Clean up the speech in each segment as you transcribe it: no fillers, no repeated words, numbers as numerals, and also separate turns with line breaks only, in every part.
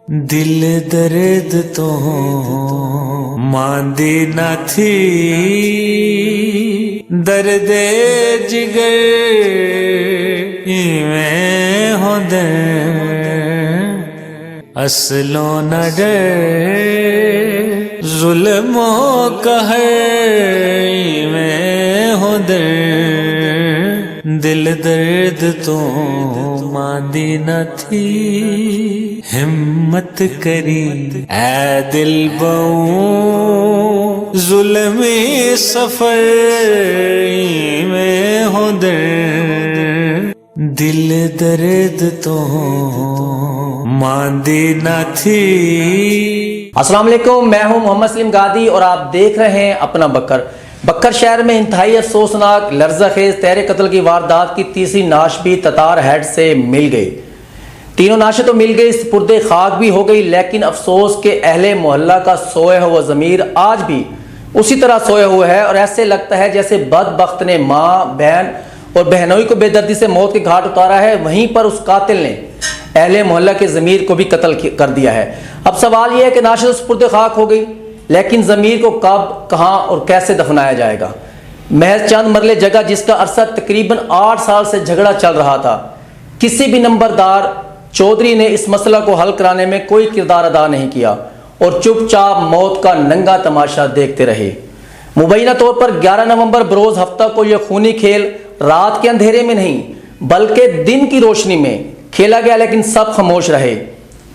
दिल दर्द तो मांदी न थी, दर्द जिगर में हो दर्द, असलो न डर जुल्मो कहर में हो दर्द, दिल दर्द तो मांदी न थी, हिम्मत करी ऐ दिल बऊ जुल्मी सफर में हो दर्द, दिल दर्द तो मांदी न थी।
अस्सलाम वालेकुम, मैं हूं मोहम्मद सलीम गादी और आप देख रहे हैं अपना बकर। बकर शहर में इंतहाई अफसोसनाक लर्ज़खेज़ तहरे कत्ल की वारदात की तीसरी नाश भी ततार हेड से मिल गई। तीनों नाशें तो मिल गई, सुपुर्दे खाक भी हो गई, लेकिन अफसोस के अहले मोहल्ला का सोया हुआ ज़मीर आज भी उसी तरह सोया हुआ है और ऐसे लगता है जैसे बदबख्त ने माँ, बहन और बहनोई को बेदर्दी से मौत के घाट उतारा है, वहीं पर उस कातिल ने अहले मोहल्ला के ज़मीर को भी कत्ल कर दिया है। अब सवाल यह है कि नाशे तो सुपुर्दे खाक हो गई, लेकिन ज़मीर को कब, कहाँ और कैसे दफनाया जाएगा। महज चंद मरले जगह जिसका अरसा तकरीबन 8 साल से झगड़ा चल रहा था, किसी भी नंबरदार चौधरी ने इस मसला को हल कराने में कोई किरदार अदा नहीं किया और चुपचाप मौत का नंगा तमाशा देखते रहे। मुबैना तौर पर 11 नवंबर बरोज हफ्ता को यह खूनी खेल रात के अंधेरे में नहीं बल्कि दिन की रोशनी में खेला गया, लेकिन सब खामोश रहे।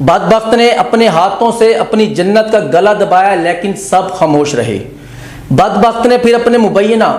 बदबख्त ने अपने हाथों से अपनी जन्नत का गला दबाया, लेकिन सब खामोश रहे। बदबख्त ने फिर अपने मुबैना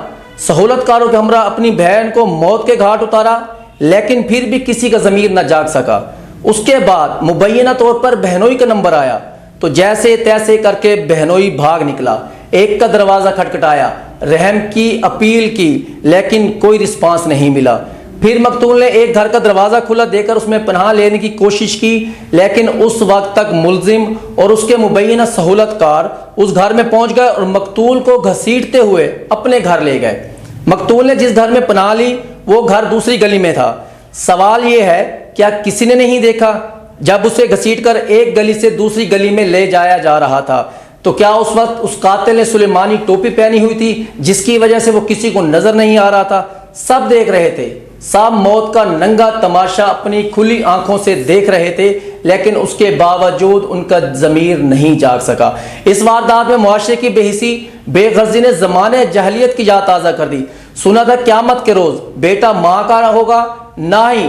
सहूलतकारों के हमरा अपनी बहन को मौत के घाट उतारा, लेकिन फिर भी किसी का ज़मीर न जाग सका। उसके बाद मुबैना तौर पर बहनोई का नंबर आया तो जैसे तैसे करके बहनोई भाग निकला। एक का दरवाज़ा खटखटाया, रहम की अपील की, लेकिन कोई रिस्पांस नहीं मिला। फिर मकतूल ने एक घर का दरवाज़ा खुला देकर उसमें पनाह लेने की कोशिश की, लेकिन उस वक्त तक मुलजिम और उसके मुबैना सहूलतकार उस घर में पहुंच गए और मकतूल को घसीटते हुए अपने घर ले गए। मकतूल ने जिस घर में पनाह ली वो घर दूसरी गली में था। सवाल ये है, क्या किसी ने नहीं देखा जब उसे घसीटकर एक गली से दूसरी गली में ले जाया जा रहा था? तो क्या उस वक्त उस कातिल ने सुलेमानी टोपी पहनी हुई थी जिसकी वजह से वो किसी को नजर नहीं आ रहा था? सब देख रहे थे, सब मौत का नंगा तमाशा अपनी खुली आंखों से देख रहे थे, लेकिन उसके बावजूद उनका ज़मीर नहीं जाग सका। इस वारदात में मुआशरे की बेहिसी, बेगर्जी ने ज़माने जहलियत की याद ताज़ा कर दी। सुना था क़यामत के रोज़ बेटा माँ का होगा, ना ही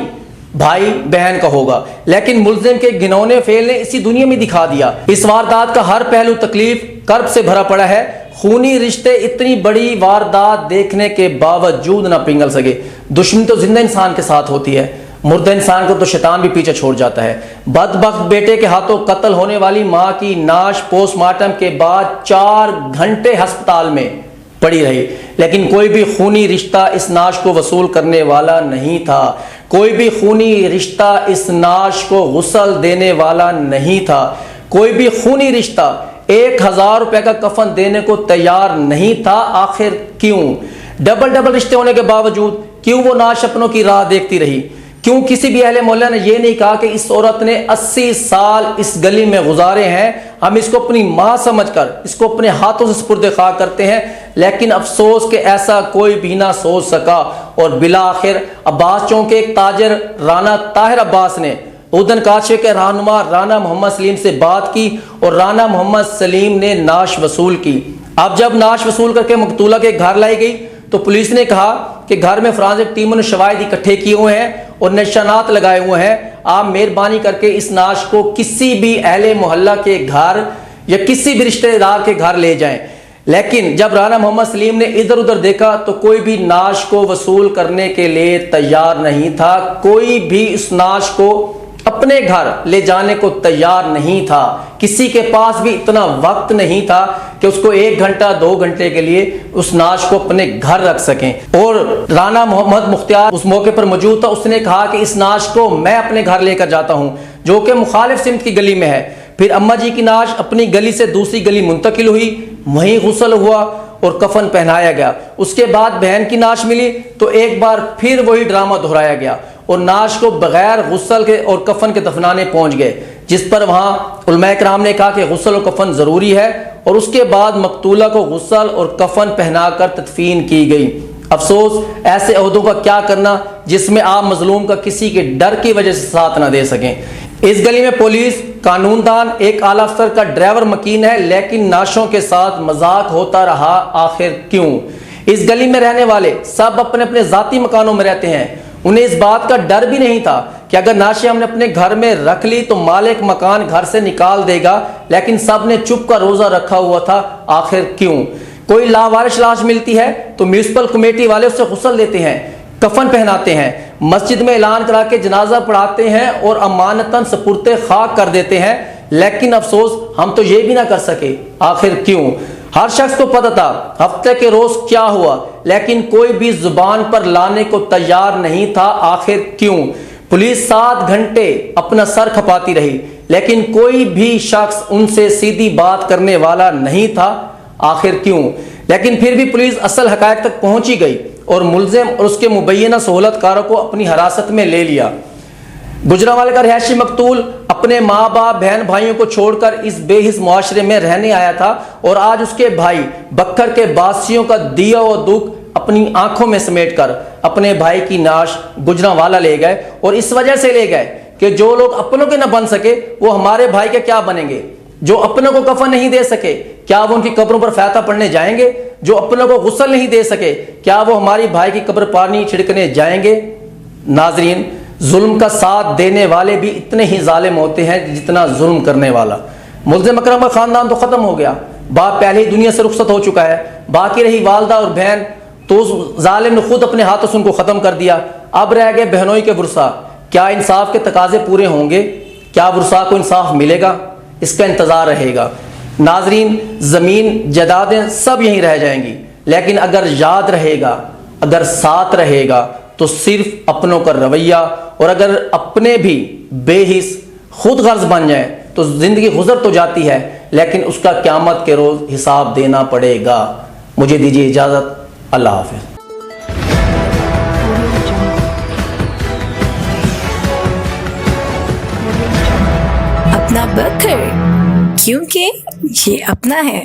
भाई बहन का होगा, लेकिन मुल्जिम के घिनौने फेल ने इसी दुनिया में दिखा दिया। इस वारदात का हर पहलू तकलीफ, कर्ब से भरा पड़ा है। खूनी रिश्ते इतनी बड़ी वारदात देखने के बावजूद ना पिघल सके। दुश्मनी तो जिंदा इंसान के साथ होती है, मुर्दा इंसान को तो शैतान भी पीछे छोड़ जाता है। बदबख्त बेटे के हाथों कत्ल होने वाली माँ की नाश पोस्टमार्टम के बाद 4 घंटे अस्पताल में पड़ी रही, लेकिन कोई भी खूनी रिश्ता इस नाश को वसूल करने वाला नहीं था। कोई भी खूनी रिश्ता इस नाश को गुस्ल देने वाला नहीं था। कोई भी खूनी रिश्ता 1000 रुपए का कफन देने को तैयार नहीं था। आखिर क्यों? डबल रिश्ते होने के बावजूद क्यों वो नाश अपनों की राह देखती रही? क्यों किसी भी अहले मोहल्ला ने यह नहीं कहा कि इस औरत ने 80 साल इस गली में गुजारे हैं, हम इसको अपनी माँ समझकर इसको अपने हाथों से सुपुर्द खाक करते हैं? लेकिन अफसोस कि ऐसा कोई भी ना सोच सका और बिलाखिर अब्बास चौक के एक ताजर राना ताहिर अब्बास ने उदन काशे के रहनुमा राना मोहम्मद सलीम से बात की और राना मोहम्मद सलीम ने नाश वसूल की। अब जब नाश वसूल करके मकतूला के घर लाई गई तो पुलिस ने कहा कि घर में फॉरेंसिक टीमों ने शवाहिद इकट्ठे किए हुए हैं और निशानात लगाए हुए हैं, आप मेहरबानी करके इस नाश को किसी भी अहले मोहल्ला के घर या किसी भी रिश्तेदार के घर ले जाएं। लेकिन जब राना मोहम्मद सलीम ने इधर उधर देखा तो कोई भी नाश को वसूल करने के लिए तैयार नहीं था। कोई भी इस नाश को अपने घर ले जाने को तैयार नहीं था। किसी के पास भी इतना वक्त नहीं था कि उसको 1 घंटा 2 घंटे के लिए उस नाश को अपने घर रख सकें। और राना मोहम्मद मुख्तियार उस मौके पर मौजूद था। उसने कहा कि इस नाश को मैं अपने घर लेकर जाता हूं, जो कि मुखालिफ सिमत की गली में है। फिर अम्मा जी की नाश अपनी गली से दूसरी गली मुंतकिल हुई, वहीं गुस्ल हुआ और कफन पहनाया गया। उसके बाद बहन की नाश मिली तो एक बार फिर वही ड्रामा दोहराया गया और नाश को बगैर गुस्ल के और कफन के दफनाने पहुंच गए। جس پر وہاں علماء کرام نے کہا کہ غسل و کفن ضروری ہے، اور اس کے بعد مقتولہ کو غسل اور کفن پہنا کر تدفین کی گئی۔ افسوس ایسے عہدوں کا کیا کرنا جس میں آپ مظلوم کا کسی کے ڈر کی وجہ سے ساتھ نہ دے سکیں۔ اس گلی میں پولیس، قانون دان، ایک اعلیٰ افسر کا ڈرائیور مکین ہے، لیکن نعشوں کے ساتھ مذاق ہوتا رہا، آخر کیوں؟ اس گلی میں رہنے والے سب اپنے اپنے ذاتی مکانوں میں رہتے ہیں، انہیں اس بات کا ڈر بھی نہیں تھا کہ اگر نعشیں ہم نے اپنے گھر میں رکھ لی تو مالک مکان گھر سے نکال دے گا، لیکن سب نے چپ کا روزہ رکھا ہوا تھا، آخر کیوں؟ کوئی لاوارث لاش ملتی ہے تو میونسپل کمیٹی والے اسے غسل دیتے ہیں، کفن پہناتے ہیں، مسجد میں اعلان کرا کے جنازہ پڑھاتے ہیں اور امانتاً سپرد خاک کر دیتے ہیں، لیکن افسوس ہم تو یہ بھی نہ کر سکے، آخر کیوں؟ ہر شخص کو پتہ تھا ہفتے کے روز کیا ہوا، لیکن کوئی بھی زبان پر لانے کو تیار نہیں تھا، آخر کیوں؟ پولیس 7 گھنٹے اپنا سر کھپاتی رہی، لیکن کوئی بھی شخص ان سے سیدھی بات کرنے والا نہیں تھا، آخر کیوں؟ لیکن پھر بھی پولیس اصل حقائق تک پہنچی گئی اور ملزم اور اس کے مبینہ سہولت کاروں کو اپنی حراست میں لے لیا۔ گجرانوالے کا رہائشی مقتول اپنے ماں باپ، بہن بھائیوں کو چھوڑ کر اس بے حس معاشرے میں رہنے آیا تھا، اور آج اس کے بھائی بکر کے باسیوں کا دیا و دکھ اپنی آنکھوں میں سمیٹ کر اپنے بھائی کی نعش گجرانوالا لے گئے، اور اس وجہ سے لے گئے کہ جو لوگ اپنوں کے نہ بن سکے وہ ہمارے بھائی کے کیا بنیں گے؟ جو اپنوں کو کفن نہیں دے سکے کیا وہ ان کی قبروں پر فاتحہ پڑھنے جائیں گے؟ جو اپنوں کو غسل نہیں دے سکے کیا وہ ہماری بھائی کی قبر پانی چھڑکنے جائیں گے؟ ناظرین، ظلم کا ساتھ دینے والے بھی اتنے ہی ظالم ہوتے ہیں جتنا ظلم کرنے والا۔ ملزم اکرم کا خاندان تو ختم ہو گیا، باپ پہلے ہی دنیا سے رخصت ہو چکا ہے، باقی رہی والدہ اور بہن تو اس ظالم نے خود اپنے ہاتھوں سے ان کو ختم کر دیا۔ اب رہ گئے بہنوئی کے ورثاء، کیا انصاف کے تقاضے پورے ہوں گے؟ کیا ورثاء کو انصاف ملے گا؟ اس کا انتظار رہے گا۔ ناظرین، زمین جائیدادیں سب یہیں رہ جائیں گی، لیکن اگر یاد رہے گا، اگر ساتھ رہے گا تو صرف اپنوں کا رویہ، اور اگر اپنے بھی بے حس خود غرض بن جائیں تو زندگی گزر تو جاتی ہے، لیکن اس کا قیامت کے روز حساب دینا پڑے گا۔ مجھے دیجیے اجازت، اللہ حافظ۔
اپنا بکر، کیونکہ یہ اپنا ہے۔